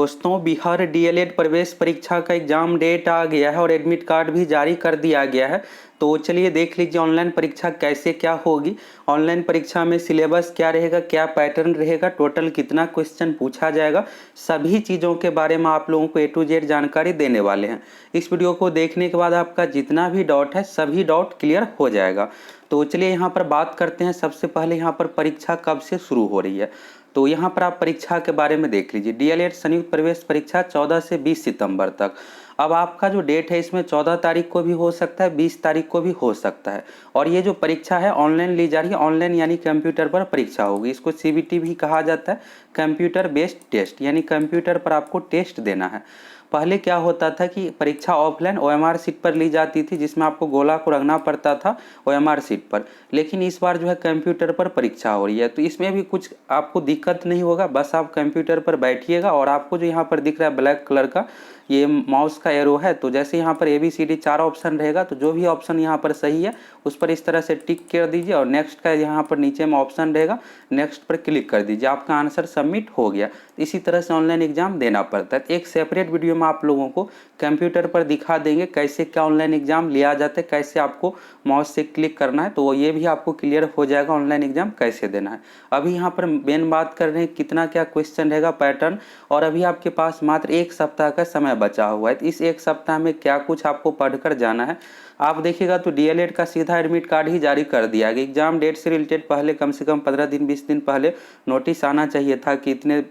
दोस्तों, बिहार डीएलएड प्रवेश परीक्षा का एग्ज़ाम डेट आ गया है और एडमिट कार्ड भी जारी कर दिया गया है। तो चलिए देख लीजिए ऑनलाइन परीक्षा कैसे क्या होगी। ऑनलाइन परीक्षा में सिलेबस क्या रहेगा, क्या पैटर्न रहेगा, टोटल कितना क्वेश्चन पूछा जाएगा, सभी चीज़ों के बारे में आप लोगों को A to Z जानकारी देने वाले हैं। इस वीडियो को देखने के बाद आपका जितना भी डाउट है सभी डाउट क्लियर हो जाएगा। तो चलिए यहाँ पर बात करते हैं। सबसे पहले यहाँ पर परीक्षा कब से शुरू हो रही है, तो यहाँ पर आप परीक्षा के बारे में देख लीजिए। डीएलएड संयुक्त प्रवेश परीक्षा 14 से 20 सितंबर तक। अब आपका जो डेट है इसमें 14 तारीख को भी हो सकता है, 20 तारीख को भी हो सकता है। और ये जो परीक्षा है ऑनलाइन ली जा रही है। ऑनलाइन यानी कंप्यूटर पर परीक्षा होगी। इसको सीबीटी भी कहा जाता है, कंप्यूटर बेस्ड टेस्ट, यानी कंप्यूटर पर आपको टेस्ट देना है। पहले क्या होता था कि परीक्षा ऑफलाइन ओएमआर सीट पर ली जाती थी, जिसमें आपको गोला को रखना पड़ता था ओएमआर सीट पर। लेकिन इस बार जो है कंप्यूटर पर परीक्षा हो रही है, तो इसमें भी कुछ आपको दिक्कत नहीं होगा। बस आप कंप्यूटर पर बैठिएगा और आपको जो यहाँ पर दिख रहा है ब्लैक कलर का, ये माउस का एरो है। तो जैसे यहाँ पर ABCD 4 ऑप्शन रहेगा, तो जो भी ऑप्शन यहाँ पर सही है उस पर इस तरह से टिक कर दीजिए और नेक्स्ट का यहाँ पर नीचे में ऑप्शन रहेगा, नेक्स्ट पर क्लिक कर दीजिए। आपका आंसर सबमिट हो गया। इसी तरह से ऑनलाइन एग्जाम देना पड़ता है। एक सेपरेट वीडियो में आप लोगों को कंप्यूटर पर दिखा देंगे कैसे क्या ऑनलाइन एग्जाम लिया जाता है, कैसे आपको माउस से क्लिक करना है, तो ये भी आपको क्लियर हो जाएगा ऑनलाइन एग्जाम कैसे देना है। अभी यहाँ पर मेन बात कर रहे हैं कितना क्या क्वेश्चन रहेगा, पैटर्न। और अभी आपके पास मात्र एक सप्ताह का समय बचा हुआ है। इस एक सप्ताह में क्या कुछ आपको पढ़कर जाना है आप देखिएगा। तो डीएलएड का सीधा एडमिट कार्ड ही जारी कर दिया गया। एग्जाम डेट से रिलेटेड पहले कम से कम 15 दिन 20 दिन पहले नोटिस आना चाहिए था कि इतने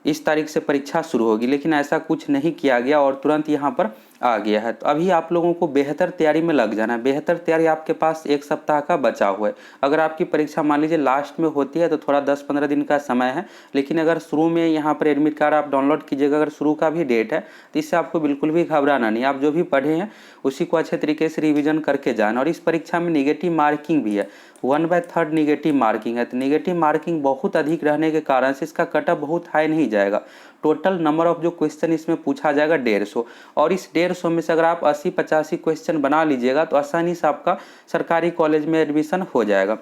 इस तारीख से परीक्षा शुरू होगी, लेकिन ऐसा कुछ नहीं किया गया और तुरंत यहाँ पर आ गया है। तो अभी आप लोगों को बेहतर तैयारी में लग जाना है। बेहतर तैयारी आपके पास एक सप्ताह का बचा हुआ है। अगर आपकी परीक्षा मान लीजिए लास्ट में होती है तो थोड़ा 10-15 दिन का समय है, लेकिन अगर शुरू में यहाँ पर एडमिट कार्ड आप डाउनलोड कीजिएगा, अगर शुरू का भी डेट है, तो इससे आपको बिल्कुल भी घबराना नहीं। आप जो भी पढ़े हैं उसी को अच्छे तरीके से रिविजन करके जाना। और इस परीक्षा में निगेटिव मार्किंग भी है, 1/3 निगेटिव मार्किंग है। तो निगेटिव मार्किंग बहुत अधिक रहने के कारण से इसका कटअप बहुत हाई नहीं जाएगा। टोटल नंबर ऑफ जो क्वेश्चन इसमें पूछा जाएगा 150, और इस 150 में से अगर आप 80-85 क्वेश्चन बना लीजिएगा तो आसानी से आपका सरकारी कॉलेज में एडमिशन हो जाएगा।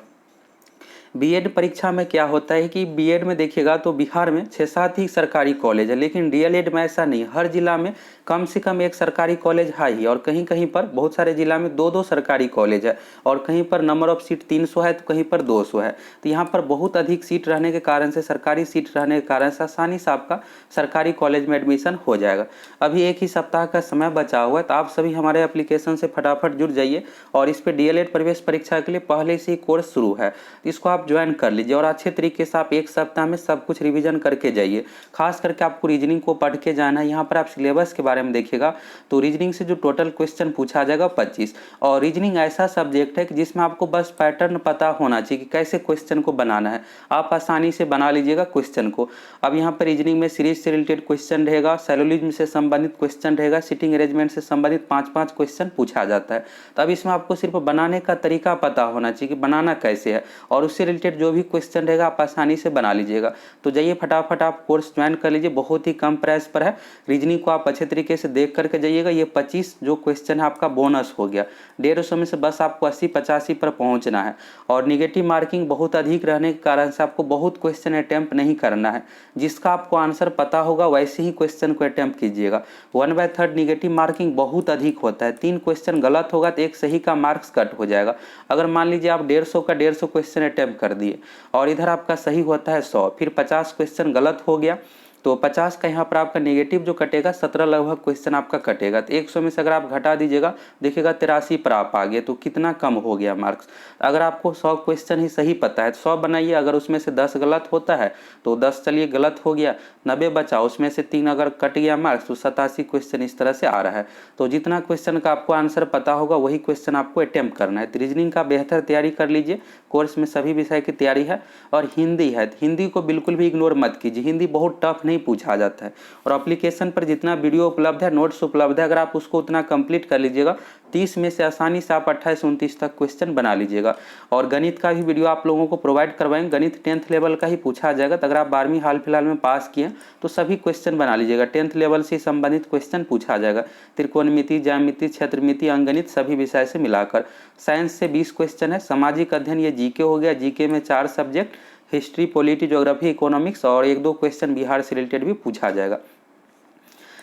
बीएड परीक्षा में क्या होता है कि बीएड में देखिएगा तो बिहार में 6-7 ही सरकारी कॉलेज है, लेकिन डीएलएड में ऐसा नहीं। हर जिला में कम से कम एक सरकारी कॉलेज है ही, और कहीं कहीं पर बहुत सारे जिला में 2-2 सरकारी कॉलेज है, और कहीं पर नंबर ऑफ सीट 300 है तो कहीं पर 200 है। तो यहाँ पर बहुत अधिक सीट रहने के कारण से, सरकारी सीट रहने के कारण से आसानी से आपका सरकारी कॉलेज में एडमिशन हो जाएगा। अभी एक ही सप्ताह का समय बचा हुआ है, तो आप सभी हमारे एप्लीकेशन से फटाफट जुड़ जाइए। और इस पर डीएलएड प्रवेश परीक्षा के लिए पहले से ही कोर्स शुरू है, इसको आप ज्वाइन कर लीजिए और अच्छे तरीके से आप एक सप्ताह में सब कुछ रिवीजन करके जाइए। खास करके आपको रीजनिंग को पढ़ के जाना है। यहाँ पर आप सिलेबस के बारे में देखिएगा तो रीजनिंग से जो टोटल क्वेश्चन पूछा जाएगा 25। और रीजनिंग ऐसा सब्जेक्ट है कि जिसमें आपको बस पैटर्न पता होना चाहिए कि कैसे क्वेश्चन को बनाना है। आप आसानी से बना लीजिएगा क्वेश्चन को। अब यहाँ पर रीजनिंग में सीरीज से रिलेटेड क्वेश्चन रहेगा, सैलोलिज्म से संबंधित क्वेश्चन रहेगा, सिटिंग अरेंजमेंट से संबंधित 5-5 क्वेश्चन पूछा जाता है। तो अब इसमें आपको सिर्फ बनाने का तरीका पता होना चाहिए कि बनाना कैसे है, और उससे रिलेटेड जो भी क्वेश्चन रहेगा आप आसानी से बना लीजिएगा। तो जाइए फटाफट आप कोर्स ज्वाइन कर लीजिए, बहुत ही कम प्राइस पर है। रीजनिंग को आप अच्छे तरीके से देख करके जाइएगा। ये 25 जो क्वेश्चन है आपका बोनस हो गया। 150 में से बस आपको 80-85 पर पहुंचना है। और निगेटिव मार्किंग बहुत अधिक रहने के कारण से आपको बहुत क्वेश्चन अटेम्प्ट नहीं करना है। जिसका आपको आंसर पता होगा वैसे ही क्वेश्चन को अटेम्प्ट कीजिएगा। 1/3 निगेटिव मार्किंग बहुत अधिक होता है। 3 क्वेश्चन गलत होगा तो एक सही का मार्क्स कट हो जाएगा। अगर मान लीजिए आप 150 का 150 क्वेश्चन अटेम्प्ट कर दिए और इधर आपका सही होता है 100, फिर 50 क्वेश्चन गलत हो गया, तो 50 का यहाँ पर आपका नेगेटिव जो कटेगा 17 लगभग क्वेश्चन आपका कटेगा। तो 100 में से अगर आप घटा दीजिएगा देखिएगा 83 पर आप आ गए, तो कितना कम हो गया मार्क्स। अगर आपको 100 क्वेश्चन ही सही पता है तो 100 बनाइए, अगर उसमें से 10 गलत होता है तो 10 चलिए गलत हो गया, 90 बचा, उसमें से 3 अगर कट गया मार्क्स तो 87 क्वेश्चन इस तरह से आ रहा है। तो जितना क्वेश्चन का आपको आंसर पता होगा वही क्वेश्चन आपको अटेम्प्ट करना है। तो रीजनिंग का बेहतर तैयारी कर लीजिए। कोर्स में सभी विषय की तैयारी है। और हिंदी है, हिंदी को बिल्कुल भी इग्नोर मत कीजिए। हिंदी बहुत टफ नहीं पूछा जाता है। और एप्लीकेशन पर जितना वीडियो उपलब्ध है, नोट्स उपलब्ध है, अगर आप उसको उतना कंप्लीट कर लीजिएगा 30 में से आसानी से आप 28-29 तक क्वेश्चन बना लीजिएगा। और गणित का भी वीडियो आप लोगों को प्रोवाइड करवाएंगे। गणित 10th लेवल का ही पूछा जाएगा। तो अगर आप 12वीं हाल फिलहाल में पास किए तो सभी क्वेश्चन बना लीजिएगा। 10th लेवल से संबंधित क्वेश्चन पूछा जाएगा। त्रिकोणमिति, ज्यामिति, क्षेत्रमिति, अंकगणित सभी विषय से मिलाकर। साइंस से 20 क्वेश्चन है। सामाजिक अध्ययन ये जीके हो गया, जीके में 4 subject, history, polity, geography, economics और 1-2 क्वेश्चन बिहार से रिलेटेड भी पूछा जाएगा।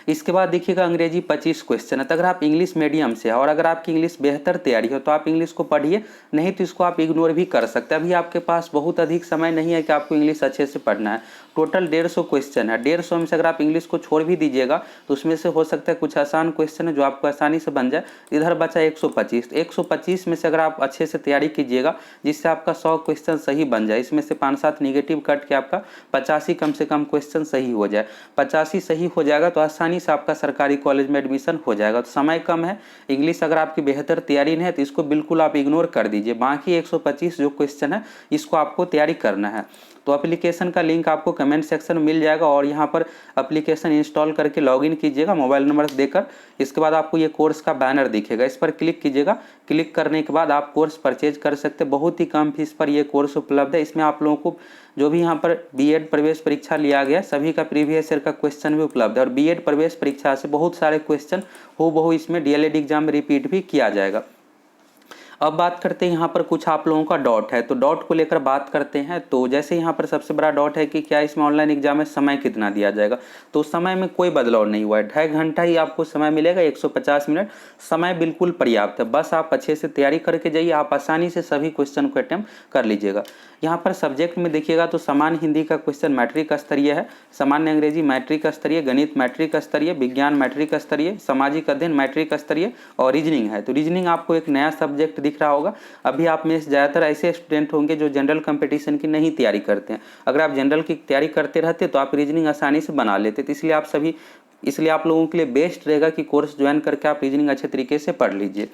इसके बाद देखिएगा अंग्रेजी 25 क्वेश्चन है। तो अगर आप इंग्लिश मीडियम से है और अगर आपकी इंग्लिश बेहतर तैयारी हो तो आप इंग्लिश को पढ़िए, नहीं तो इसको आप इग्नोर भी कर सकते हैं। अभी आपके पास बहुत अधिक समय नहीं है कि आपको इंग्लिश अच्छे से पढ़ना है। टोटल 150 क्वेश्चन है। 150 में से अगर आप इंग्लिश को छोड़ भी दीजिएगा तो उसमें से हो सकता है कुछ आसान क्वेश्चन है जो आपको आसानी से बन जाए। इधर बचा 125। 125 में से अगर आप अच्छे से तैयारी कीजिएगा जिससे आपका 100 क्वेश्चन सही बन जाए, इसमें से 5-7 निगेटिव कट के आपका 85 कम से कम क्वेश्चन सही हो जाए। 85 सही हो जाएगा तो आसानी से आपका सरकारी कॉलेज में एडमिशन हो जाएगा। तो समय कम है, इंग्लिश अगर आपकी बेहतर तैयारी नहीं है तो इसको बिल्कुल आप इग्नोर कर दीजिए। बाकी 125 जो क्वेश्चन है इसको आपको तैयारी करना है। तो एप्लीकेशन का लिंक आपको कमेंट सेक्शन में मिल जाएगा और यहाँ पर एप्लीकेशन इंस्टॉल करके लॉगिन कीजिएगा मोबाइल नंबर देकर। इसके बाद आपको ये कोर्स का बैनर दिखेगा, इस पर क्लिक कीजिएगा। क्लिक करने के बाद आप कोर्स परचेज कर सकते हैं। बहुत ही कम फीस पर ये कोर्स उपलब्ध है। इसमें आप लोगों को जो भी यहाँ पर बीएड प्रवेश परीक्षा लिया गया सभी का प्रीवियस ईयर का क्वेश्चन भी उपलब्ध है और बीएड प्रवेश परीक्षा से बहुत सारे क्वेश्चन हूबहू इसमें डीएलएड एग्जाम में रिपीट भी किया जाएगा। अब बात करते हैं यहाँ पर कुछ आप लोगों का डॉट है, तो डॉट को लेकर बात करते हैं। तो जैसे यहाँ पर सबसे बड़ा डॉट है कि क्या इसमें ऑनलाइन एग्जाम में समय कितना दिया जाएगा, तो समय में कोई बदलाव नहीं हुआ है। 2.5 घंटा ही आपको समय मिलेगा, 150 मिनट समय बिल्कुल पर्याप्त है। बस आप अच्छे से तैयारी करके जाइए, आप आसानी से सभी क्वेश्चन को अटेम्प्ट कर लीजिएगा। यहाँ पर सब्जेक्ट में देखिएगा तो सामान्य हिंदी का क्वेश्चन मैट्रिक स्तरीय है, सामान्य अंग्रेजी मैट्रिक स्तरीय, गणित मैट्रिक स्तरीय, विज्ञान मैट्रिक स्तरीय, सामाजिक अध्ययन मैट्रिक स्तरीय और रीजनिंग है। तो रीजनिंग आपको एक नया सब्जेक्ट दिख रहा होगा। अभी आप में ज़्यादातर ऐसे स्टूडेंट होंगे जो जनरल कंपटीशन की नहीं तैयारी करते हैं। अगर आप जनरल की तैयारी करते रहते तो आप रीजनिंग आसानी से बना लेते। तो इसलिए आप लोगों के लिए बेस्ट रहेगा कि कोर्स ज्वाइन करके आप रीजनिंग अच्छे तरीके से पढ़ लीजिए।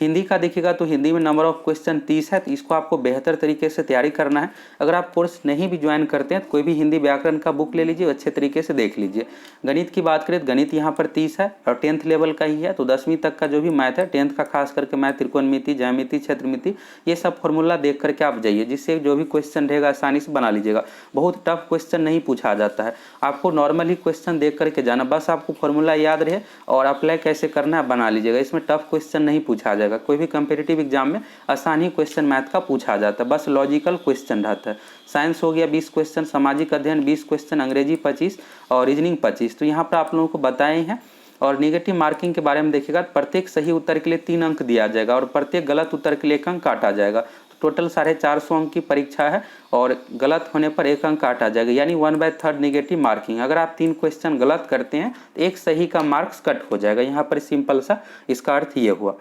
हिंदी का देखिएगा तो हिंदी में नंबर ऑफ क्वेश्चन 30 है, तो इसको आपको बेहतर तरीके से तैयारी करना है। अगर आप कोर्स नहीं भी ज्वाइन करते हैं तो कोई भी हिंदी व्याकरण का बुक ले लीजिए, अच्छे तरीके से देख लीजिए। गणित की बात करें तो गणित यहाँ पर 30 है और 10th लेवल का ही है। तो 10वीं तक का जो भी मैथ है, 10th का खास करके मैथ, त्रिकोणमिति, ज्यामिति, क्षेत्रमिति, ये सब फॉर्मूला देख करके आप जाइए, जिससे जो भी क्वेश्चन रहेगा आसानी से बना लीजिएगा। बहुत टफ क्वेश्चन नहीं पूछा जाता है, आपको नॉर्मली क्वेश्चन देख करके जाना, बस आपको फॉर्मूला याद रहे और अप्लाई कैसे करना है बना लीजिएगा। इसमें टफ क्वेश्चन नहीं पूछा जाएगा। कोई भी कंपेटिटिव एग्जाम में आसानी क्वेश्चन मैथ का पूछा जाता है, बस लॉजिकल क्वेश्चन रहता है। साइंस हो गया 20 क्वेश्चन, सामाजिक अध्ययन 20 क्वेश्चन, अंग्रेजी 25 और रीजनिंग 25। तो यहाँ पर आप लोगों को बताए हैं। और नेगेटिव मार्किंग के बारे में देखिएगा, प्रत्येक सही उत्तर के लिए 3 अंक दिया जाएगा और प्रत्येक गलत उत्तर के लिए 1 अंक काटा जाएगा। तो टोटल 450 अंक की परीक्षा है और गलत होने पर 1 अंक काटा जाएगा, यानी 1/3 नेगेटिव मार्किंग। अगर आप 3 क्वेश्चन गलत करते हैं तो 1 सही का मार्क्स कट हो जाएगा। यहाँ पर सिंपल सा इसका अर्थ ये हुआ।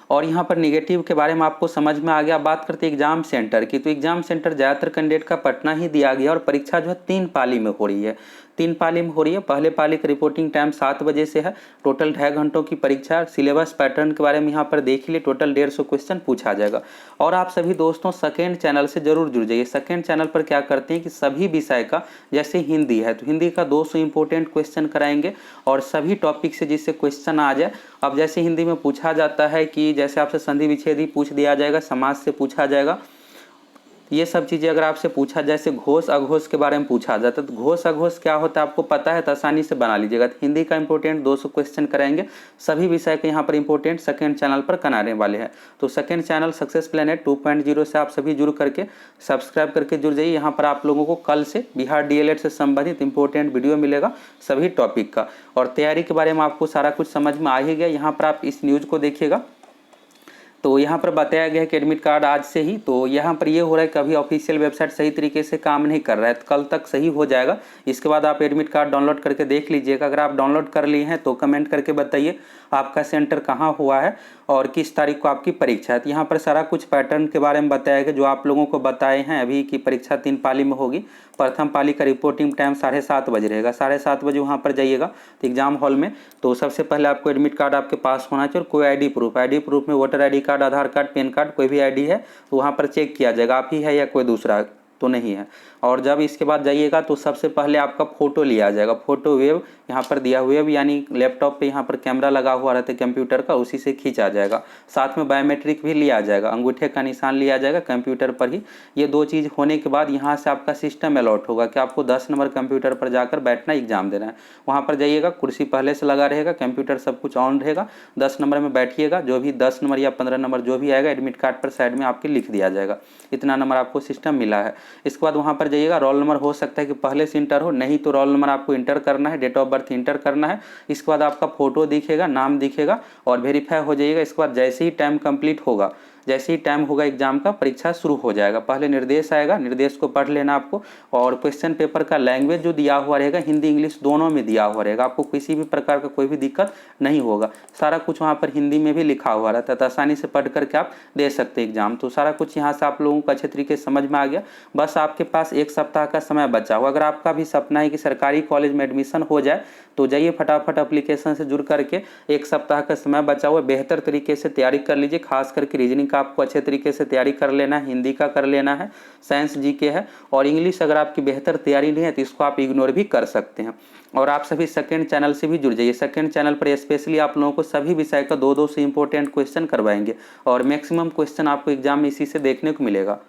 और यहाँ पर नेगेटिव के बारे में आपको समझ में आ गया। बात करते हैं एग्जाम सेंटर की, तो एग्जाम सेंटर ज़्यादातर कैंडिडेट का पटना ही दिया गया और परीक्षा जो है 3 पाली में हो रही है। 3 पाली में हो रही है। पहले पाली का रिपोर्टिंग टाइम 7 बजे से है। टोटल 2.5 घंटों की परीक्षा। सिलेबस पैटर्न के बारे में यहाँ पर देख लिए, टोटल 150 क्वेश्चन पूछा जाएगा। और आप सभी दोस्तों सेकेंड चैनल से जरूर जुड़ जाइए। सेकेंड चैनल पर क्या करते हैं कि सभी विषय का, जैसे हिंदी है तो हिंदी का 200 इंपॉर्टेंट क्वेश्चन कराएंगे और सभी टॉपिक से जिससे क्वेश्चन आ जाए। अब जैसे हिंदी में पूछा जाता है कि जैसे आपसे संधि विच्छेद ही पूछ दिया जाएगा, समाज से पूछा जाएगा, ये सब चीज़ें अगर आपसे पूछा, जैसे घोष अघोष के बारे में पूछा जाता है तो घोष अघोष क्या होता है आपको पता है तो आसानी से बना लीजिएगा। तो हिंदी का इंपॉर्टेंट 200 क्वेश्चन कराएंगे। सभी विषय के यहाँ पर इंपॉर्टेंट सेकंड चैनल पर कराने वाले हैं। तो सेकंड चैनल सक्सेस प्लेनेट 2.0 से आप सभी जुड़ करके सब्सक्राइब करके जुड़ जाइए। यहाँ पर आप लोगों को कल से बिहार डीएलएड से संबंधित इंपॉर्टेंट वीडियो मिलेगा सभी टॉपिक का। और तैयारी के बारे में आपको सारा कुछ समझ में आ ही गया। यहाँ पर आप इस न्यूज़ को देखिएगा तो यहाँ पर बताया गया है कि एडमिट कार्ड आज से ही, तो यहाँ पर ये हो रहा है कि अभी ऑफिशियल वेबसाइट सही तरीके से काम नहीं कर रहा है, तो कल तक सही हो जाएगा। इसके बाद आप एडमिट कार्ड डाउनलोड करके देख लीजिएगा। अगर आप डाउनलोड कर लिए हैं तो कमेंट करके बताइए आपका सेंटर कहाँ हुआ है और किस तारीख को आपकी परीक्षा है। तो यहाँ पर सारा कुछ पैटर्न के बारे में बताया गया जो आप लोगों को बताए हैं अभी कि परीक्षा 3 पाली में होगी। प्रथम पाली का रिपोर्टिंग टाइम 7:30 बजे रहेगा। 7:30 बजे वहाँ पर जाइएगा तो एग्जाम हॉल में। तो सबसे पहले आपको एडमिट कार्ड आपके पास होना चाहिए और कोई आईडी प्रूफ में वोटर आईडी कार्ड, आधार कार्ड, पैन कार्ड, कोई भी आईडी है तो वहाँ पर चेक किया जाएगा आप ही है या कोई दूसरा तो नहीं है। और जब इसके बाद जाइएगा तो सबसे पहले आपका फ़ोटो लिया जाएगा। फ़ोटो वेब यहाँ पर दिया हुआ है, यानी लैपटॉप पे यहाँ पर कैमरा लगा हुआ रहता है कंप्यूटर का, उसी से खींचा जाएगा। साथ में बायोमेट्रिक भी लिया जाएगा, अंगूठे का निशान लिया जाएगा कंप्यूटर पर ही। ये 2 चीज़ होने के बाद यहाँ से आपका सिस्टम अलॉट होगा कि आपको 10 नंबर कंप्यूटर पर जाकर बैठना, एग्जाम देना है। वहाँ पर जाइएगा, कुर्सी पहले से लगा रहेगा, कंप्यूटर सब कुछ ऑन रहेगा। 10 नंबर में बैठिएगा, जो भी 10 नंबर या 15 नंबर जो भी आएगा एडमिट कार्ड पर साइड में आपके लिख दिया जाएगा। इतना नंबर आपको सिस्टम मिला है। इसके बाद वहाँ पर जाइएगा, रोल नंबर हो सकता है कि पहले से इंटर हो, नहीं तो रोल नंबर आपको इंटर करना है, डेट ऑफ बर्थ इंटर करना है। इसके बाद आपका फोटो दिखेगा, नाम दिखेगा और वेरीफाई हो जाइएगा। इसके बाद जैसे ही टाइम कंप्लीट होगा, जैसे ही टाइम होगा एग्जाम का, परीक्षा शुरू हो जाएगा। पहले निर्देश आएगा, निर्देश को पढ़ लेना आपको, और क्वेश्चन पेपर का लैंग्वेज जो दिया हुआ रहेगा हिंदी इंग्लिश दोनों में दिया हुआ रहेगा, आपको किसी भी प्रकार का कोई भी दिक्कत नहीं होगा। सारा कुछ वहाँ पर हिंदी में भी लिखा हुआ रहता है, तो आसानी से पढ़ करके आप दे सकते हैं एग्जाम। तो सारा कुछ यहाँ से आप लोगों को अच्छे तरीके से समझ में आ गया। बस आपके पास एक सप्ताह का समय बचा हुआ। अगर आपका भी सपना है कि सरकारी कॉलेज में एडमिशन हो जाए तो जाइए फटाफट एप्लीकेशन से जुड़ करके, एक सप्ताह का समय बचा हुआ, बेहतर तरीके से तैयारी कर लीजिए। खास करके रीजनिंग का आपको अच्छे तरीके से तैयारी कर लेना है, हिंदी का कर लेना है, साइंस जीके है, और इंग्लिश अगर आपकी बेहतर तैयारी नहीं है तो इसको आप इग्नोर भी कर सकते हैं। और आप सभी सेकंड चैनल से भी जुड़ जाइए। सेकंड चैनल पर स्पेशली आप लोगों को सभी विषय का 2-2 से इंपॉर्टेंट क्वेश्चन करवाएंगे और मैक्सिमम क्वेश्चन आपको एग्जाम में इसी से देखने को मिलेगा।